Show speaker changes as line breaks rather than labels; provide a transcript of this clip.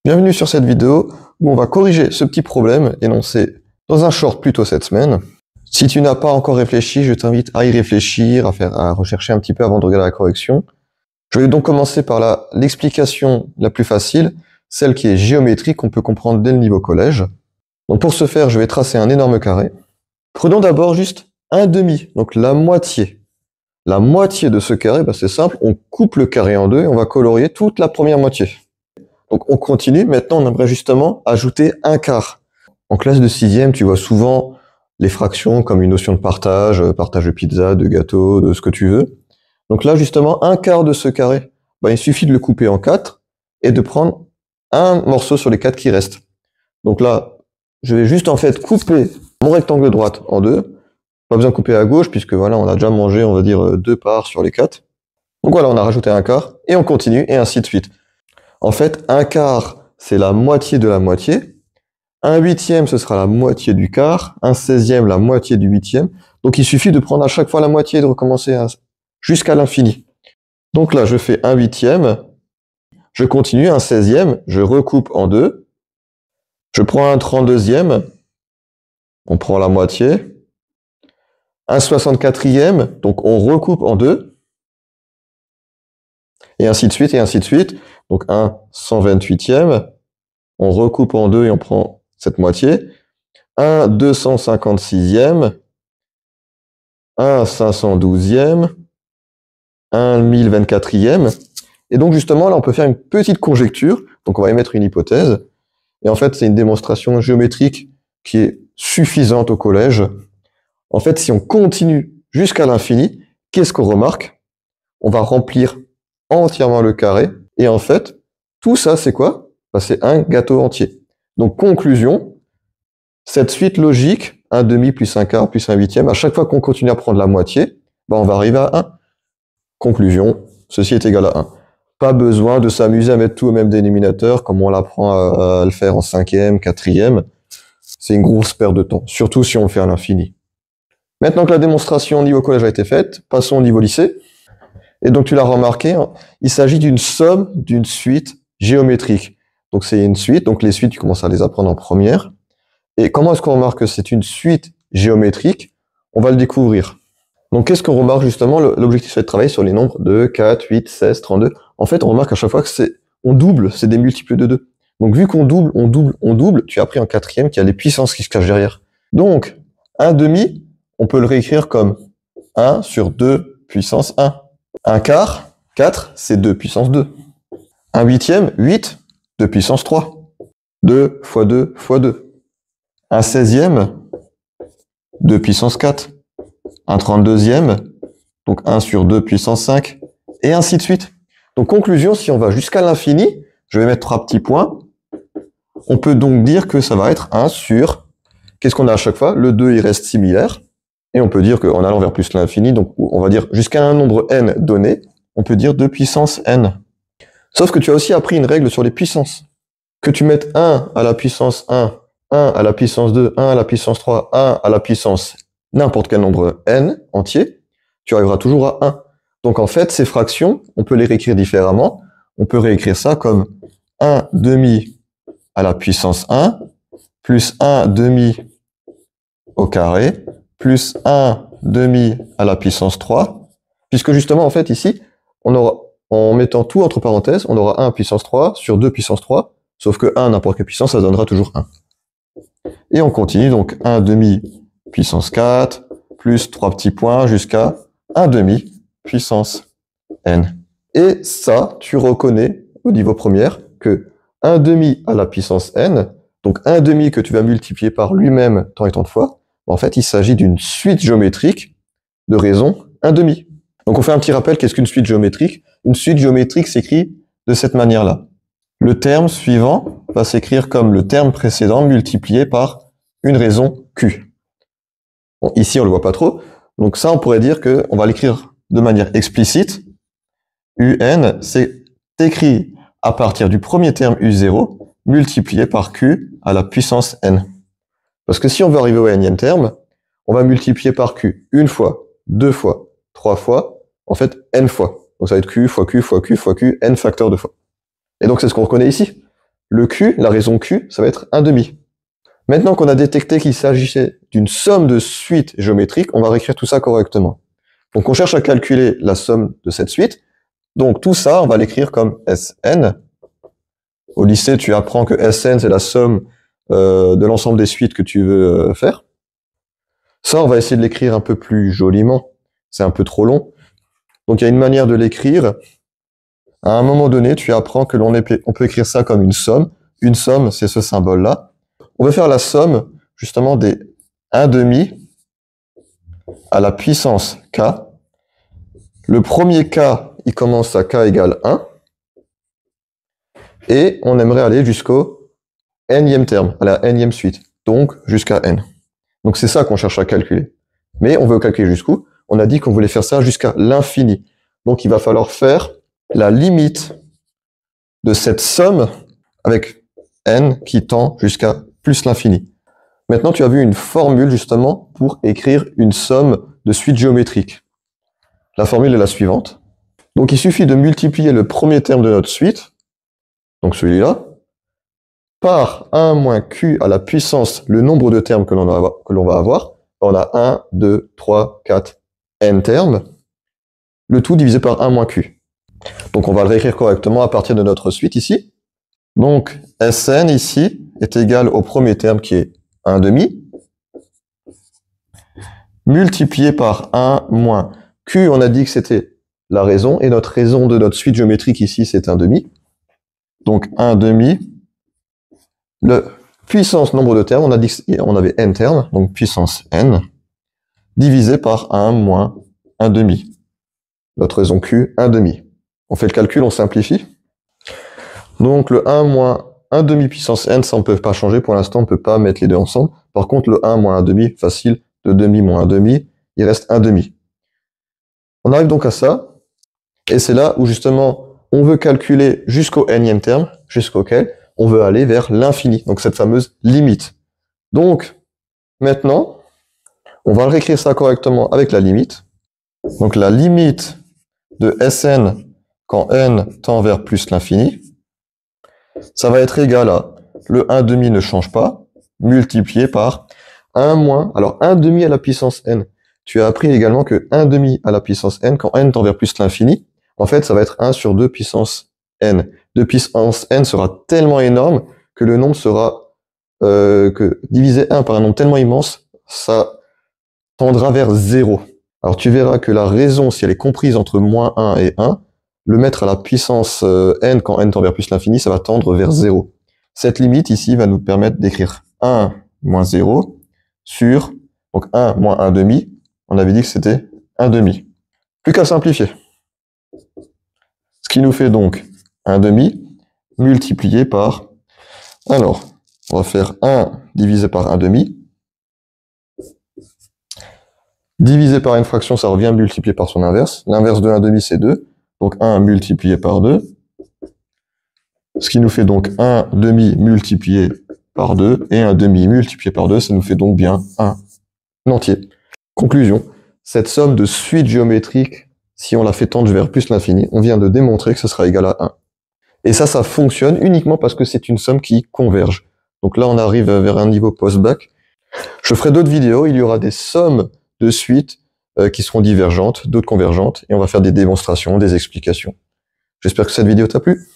Bienvenue sur cette vidéo où on va corriger ce petit problème énoncé dans un short plus tôt cette semaine. Si tu n'as pas encore réfléchi, je t'invite à y réfléchir, à rechercher un petit peu avant de regarder la correction. Je vais donc commencer par l'explication la plus facile, celle qui est géométrique, qu'on peut comprendre dès le niveau collège. Donc pour ce faire, je vais tracer un énorme carré. Prenons d'abord juste un demi, donc la moitié. La moitié de ce carré, c'est simple, on coupe le carré en deux et on va colorier toute la première moitié. Donc on continue, maintenant on aimerait justement ajouter un quart. En classe de 6e, tu vois souvent les fractions comme une notion de partage, partage de pizza, de gâteau, de ce que tu veux. Donc là justement, un quart de ce carré, il suffit de le couper en 4 et de prendre un morceau sur les 4 qui restent. Donc là, je vais juste en fait couper mon rectangle de droite en deux. Pas besoin de couper à gauche puisque voilà, on a déjà mangé, on va dire, 2 parts sur les 4. Donc voilà, on a rajouté un quart et on continue et ainsi de suite. En fait, un quart, c'est la moitié de la moitié. Un huitième, ce sera la moitié du quart. Un 16e, la moitié du huitième. Donc il suffit de prendre à chaque fois la moitié et de recommencer jusqu'à l'infini. Donc là, je fais un huitième. Je continue, un 16e. Je recoupe en deux. Je prends un 32e. On prend la moitié. Un 64e. Donc on recoupe en deux. Et ainsi de suite, et ainsi de suite. Donc un 128e, on recoupe en deux et on prend cette moitié. Un 256e, un 512e, un 1024e. Et donc justement, là, on peut faire une petite conjecture. Donc on va émettre une hypothèse. Et en fait, c'est une démonstration géométrique qui est suffisante au collège. En fait, si on continue jusqu'à l'infini, qu'est-ce qu'on remarque? On va remplir entièrement le carré. Et en fait, tout ça, c'est quoi? C'est un gâteau entier. Donc, conclusion, cette suite logique, un demi plus un quart plus un huitième, à chaque fois qu'on continue à prendre la moitié, on va arriver à 1. Conclusion, ceci est égal à 1. Pas besoin de s'amuser à mettre tout au même dénominateur, comme on l'apprend à le faire en 5e, 4e. C'est une grosse perte de temps, surtout si on le fait à l'infini. Maintenant que la démonstration au niveau collège a été faite, passons au niveau lycée. Et donc tu l'as remarqué, il s'agit d'une somme d'une suite géométrique. Donc c'est une suite, donc les suites tu commences à les apprendre en première. Et comment est-ce qu'on remarque que c'est une suite géométrique? On va le découvrir. Donc qu'est-ce qu'on remarque justement? L'objectif c'est de travailler sur les nombres de 4, 8, 16, 32. En fait on remarque à chaque fois que on double, c'est des multiples de 2. Donc vu qu'on double, on double, on double, tu as appris en 4e qu'il y a les puissances qui se cachent derrière. Donc un demi, on peut le réécrire comme 1 sur 2 puissance 1. Un quart, 4, c'est 2 puissance 2. Un huitième, 8, 2 puissance 3. 2 fois 2 fois 2. Un 16e, 2 puissance 4. Un 32e, donc 1 sur 2 puissance 5. Et ainsi de suite. Donc conclusion, si on va jusqu'à l'infini, je vais mettre 3 petits points. On peut donc dire que ça va être 1 sur... Qu'est-ce qu'on a à chaque fois? Le 2, il reste similaire. Et on peut dire qu'en allant vers plus l'infini, donc on va dire jusqu'à un nombre n donné, on peut dire 2 puissance n. Sauf que tu as aussi appris une règle sur les puissances. Que tu mettes 1 à la puissance 1, 1 à la puissance 2, 1 à la puissance 3, 1 à la puissance n'importe quel nombre n entier, tu arriveras toujours à 1. Donc en fait, ces fractions, on peut les réécrire différemment. On peut réécrire ça comme 1 demi à la puissance 1, plus 1 demi au carré, plus 1 demi à la puissance 3, puisque justement, en fait, ici, on aura, en mettant tout entre parenthèses, on aura 1 puissance 3 sur 2 puissance 3, sauf que 1 n'importe quelle puissance, ça donnera toujours 1. Et on continue, donc 1 demi puissance 4, plus 3 petits points jusqu'à 1 demi puissance n. Et ça, tu reconnais au niveau première que 1 demi à la puissance n, donc 1 demi que tu vas multiplier par lui-même tant et tant de fois, en fait, il s'agit d'une suite géométrique de raison 1 demi. Donc on fait un petit rappel, qu'est-ce qu'une suite géométrique? Une suite géométrique s'écrit de cette manière-là. Le terme suivant va s'écrire comme le terme précédent multiplié par une raison q. Bon, ici, on le voit pas trop. Donc ça, on pourrait dire qu'on va l'écrire de manière explicite. Un, c'est écrit à partir du premier terme u0 multiplié par q à la puissance n. Parce que si on veut arriver au nème terme, on va multiplier par q une fois, deux fois, trois fois, en fait n fois. Donc ça va être q fois q fois q fois q, n facteur de fois. Et donc c'est ce qu'on reconnaît ici. le Q, la raison Q, ça va être 1/2. Maintenant qu'on a détecté qu'il s'agissait d'une somme de suites géométriques, on va réécrire tout ça correctement. Donc on cherche à calculer la somme de cette suite. Donc tout ça, on va l'écrire comme Sn. Au lycée, tu apprends que Sn, c'est la somme de l'ensemble des suites que tu veux faire. Ça, on va essayer de l'écrire un peu plus joliment. C'est un peu trop long. Donc il y a une manière de l'écrire. À un moment donné, tu apprends que on peut écrire ça comme une somme. Une somme, c'est ce symbole-là. On va faire la somme, justement, des 1/2 à la puissance k. Le premier k, il commence à k égale 1. Et on aimerait aller jusqu'au nème terme, à la nème suite. Donc, jusqu'à n. Donc, c'est ça qu'on cherche à calculer. Mais on veut calculer jusqu'où? On a dit qu'on voulait faire ça jusqu'à l'infini. Donc, il va falloir faire la limite de cette somme avec n qui tend jusqu'à plus l'infini. Maintenant, tu as vu une formule justement pour écrire une somme de suite géométrique. La formule est la suivante. Donc, il suffit de multiplier le premier terme de notre suite, donc celui-là, par 1 moins q à la puissance, le nombre de termes que l'on va avoir. On a 1, 2, 3, 4, n termes. Le tout divisé par 1 moins q. Donc, on va le réécrire correctement à partir de notre suite ici. Donc, Sn ici est égal au premier terme qui est 1/2, multiplié par 1 moins Q, on a dit que c'était la raison, et notre raison de notre suite géométrique ici, c'est 1/2. Donc 1/2, le puissance nombre de termes, on a dit qu'on avait n termes, donc puissance n, divisé par 1 moins 1/2. Notre raison Q, 1/2. On fait le calcul, on simplifie. Donc le 1 moins 1/2 puissance n, ça on ne peut pas changer pour l'instant, on ne peut pas mettre les deux ensemble. Par contre, le 1 moins 1/2, facile, 2/2 moins 1/2, il reste 1/2. On arrive donc à ça, et c'est là où justement on veut calculer jusqu'au nème terme, jusqu'auquel on veut aller vers l'infini, donc cette fameuse limite. Donc, maintenant, on va réécrire ça correctement avec la limite. Donc la limite de Sn quand n tend vers plus l'infini, ça va être égal à le 1/2 ne change pas, multiplié par 1 moins, alors 1/2 à la puissance n. Tu as appris également que 1/2 à la puissance n, quand n tend vers plus l'infini, en fait, ça va être 1 sur 2 puissance n. 2 puissance n sera tellement énorme que le nombre sera, que diviser 1 par un nombre tellement immense, ça tendra vers 0. Alors tu verras que la raison, si elle est comprise entre moins 1 et 1, le mettre à la puissance n quand n tend vers plus l'infini, ça va tendre vers 0. Cette limite ici va nous permettre d'écrire 1 moins 0 sur, donc 1 moins 1/2, on avait dit que c'était 1/2. Plus qu'à simplifier. Ce qui nous fait donc 1/2 multiplié par, alors, on va faire 1 divisé par 1/2. Divisé par une fraction, ça revient multiplié par son inverse. L'inverse de 1/2, c'est 2. Donc 1 multiplié par 2. Ce qui nous fait donc 1/2 multiplié par 2. Et 1/2 multiplié par 2, ça nous fait donc bien 1 entier. Conclusion. Cette somme de suite géométrique, si on la fait tendre vers plus l'infini, on vient de démontrer que ce sera égal à 1. Et ça fonctionne uniquement parce que c'est une somme qui converge. Donc là, on arrive vers un niveau post-bac. Je ferai d'autres vidéos, il y aura des sommes de suites qui seront divergentes, d'autres convergentes, et on va faire des démonstrations, des explications. J'espère que cette vidéo t'a plu.